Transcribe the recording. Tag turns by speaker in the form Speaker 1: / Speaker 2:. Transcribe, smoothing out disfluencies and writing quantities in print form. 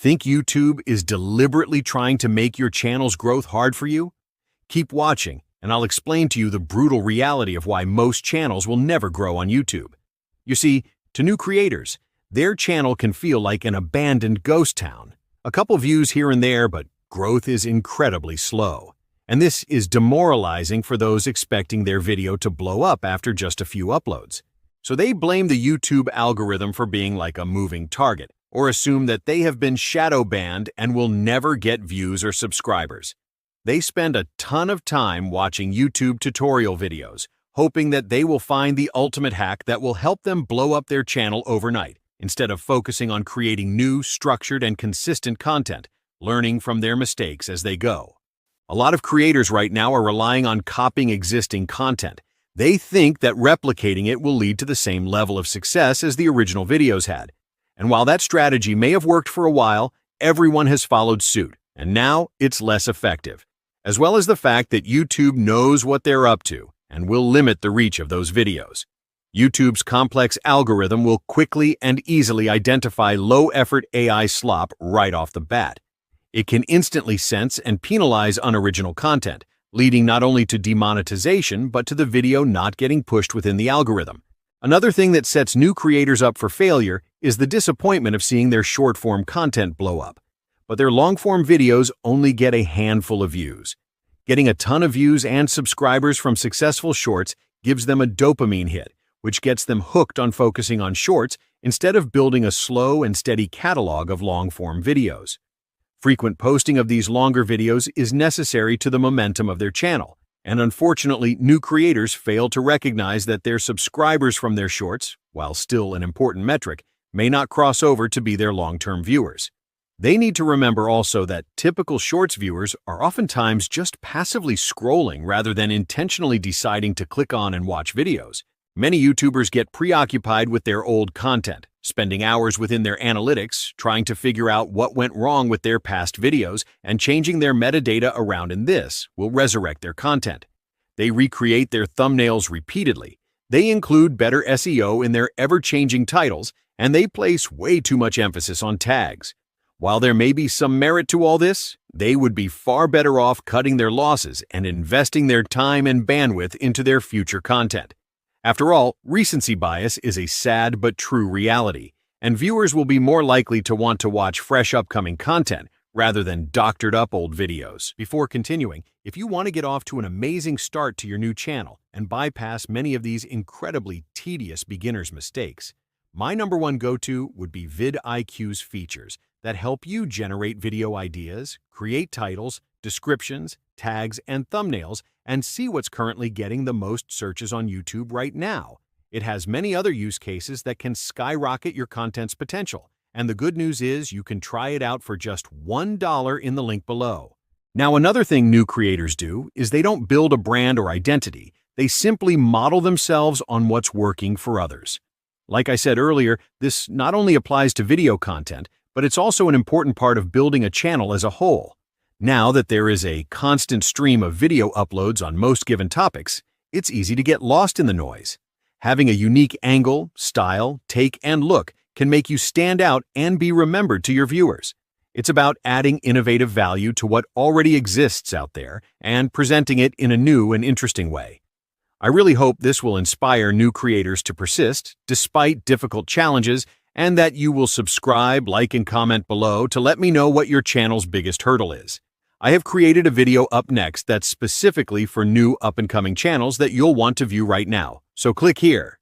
Speaker 1: Think YouTube is deliberately trying to make your channel's growth hard for you? Keep watching, and I'll explain to you the brutal reality of why most channels will never grow on YouTube. You see, to new creators, their channel can feel like an abandoned ghost town. A couple views here and there, but growth is incredibly slow. And this is demoralizing for those expecting their video to blow up after just a few uploads. So they blame the YouTube algorithm for being like a moving target, or assume that they have been shadow banned and will never get views or subscribers. They spend a ton of time watching YouTube tutorial videos, hoping that they will find the ultimate hack that will help them blow up their channel overnight, instead of focusing on creating new, structured, and consistent content, learning from their mistakes as they go. A lot of creators right now are relying on copying existing content. They think that replicating it will lead to the same level of success as the original videos had. And while that strategy may have worked for a while, everyone has followed suit, and now it's less effective, as well as the fact that YouTube knows what they're up to and will limit the reach of those videos. YouTube's complex algorithm will quickly and easily identify low-effort AI slop right off the bat. It can instantly sense and penalize unoriginal content, leading not only to demonetization but to the video not getting pushed within the algorithm. Another thing that sets new creators up for failure is the disappointment of seeing their short-form content blow up. But their long-form videos only get a handful of views. Getting a ton of views and subscribers from successful shorts gives them a dopamine hit, which gets them hooked on focusing on shorts instead of building a slow and steady catalog of long-form videos. Frequent posting of these longer videos is necessary to the momentum of their channel, and unfortunately, new creators fail to recognize that their subscribers from their shorts, while still an important metric, may not cross over to be their long-term viewers. They need to remember also that typical shorts viewers are oftentimes just passively scrolling rather than intentionally deciding to click on and watch videos. Many YouTubers get preoccupied with their old content, spending hours within their analytics, trying to figure out what went wrong with their past videos, and changing their metadata around in this will resurrect their content. They recreate their thumbnails repeatedly. They include better SEO in their ever-changing titles, and they place way too much emphasis on tags. While there may be some merit to all this, they would be far better off cutting their losses and investing their time and bandwidth into their future content. After all, recency bias is a sad but true reality, and viewers will be more likely to want to watch fresh upcoming content rather than doctored-up old videos. Before continuing, if you want to get off to an amazing start to your new channel and bypass many of these incredibly tedious beginner's mistakes, my number one go-to would be vidIQ's features that help you generate video ideas, create titles, descriptions, tags, and thumbnails, and see what's currently getting the most searches on YouTube right now. It has many other use cases that can skyrocket your content's potential, and the good news is you can try it out for just $1 in the link below. Now, another thing new creators do is they don't build a brand or identity. They simply model themselves on what's working for others. Like I said earlier, this not only applies to video content, but it's also an important part of building a channel as a whole. Now that there is a constant stream of video uploads on most given topics, it's easy to get lost in the noise. Having a unique angle, style, take, and look can make you stand out and be remembered to your viewers. It's about adding innovative value to what already exists out there and presenting it in a new and interesting way. I really hope this will inspire new creators to persist despite difficult challenges, and that you will subscribe, like, and comment below to let me know what your channel's biggest hurdle is. I have created a video up next that's specifically for new up-and-coming channels that you'll want to view right now, so click here.